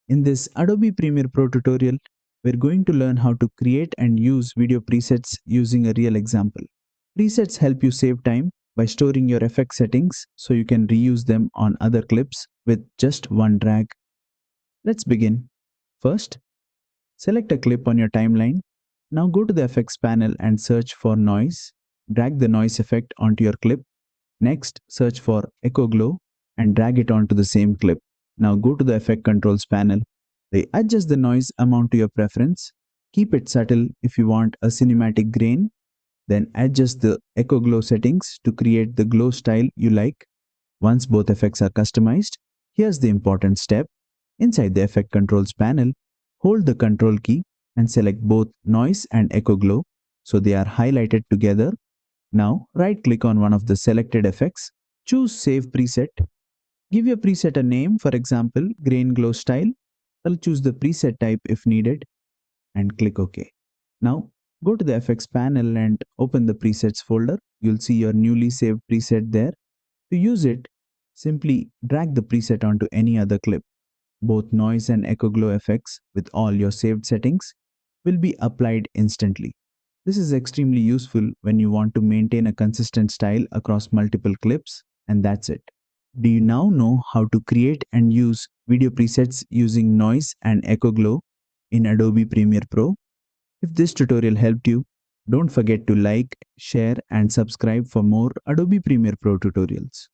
In this Adobe Premiere Pro tutorial, we're going to learn how to create and use video presets using a real example. Presets help you save time by storing your effect settings so you can reuse them on other clips with just one drag. Let's begin. First, select a clip on your timeline. Now go to the effects panel and search for noise. Drag the noise effect onto your clip. Next, search for Echo Glow and drag it onto the same clip. Now go to the Effect Controls panel. Adjust the noise amount to your preference. Keep it subtle if you want a cinematic grain. Then adjust the Echo Glow settings to create the glow style you like. Once both effects are customized, here's the important step. Inside the Effect Controls panel, hold the Control key and select both Noise and Echo Glow so they are highlighted together. Now, right-click on one of the selected effects, choose Save Preset. Give your preset a name, for example, Grain Glow Style. I'll choose the preset type if needed and click OK. Now, go to the effects panel and open the presets folder. You'll see your newly saved preset there. To use it, simply drag the preset onto any other clip. Both noise and echo glow effects with all your saved settings will be applied instantly. This is extremely useful when you want to maintain a consistent style across multiple clips, and that's it. Do you now know how to create and use video presets using noise and echo glow in Adobe Premiere Pro? If this tutorial helped you, don't forget to like, share, and subscribe for more Adobe Premiere Pro tutorials.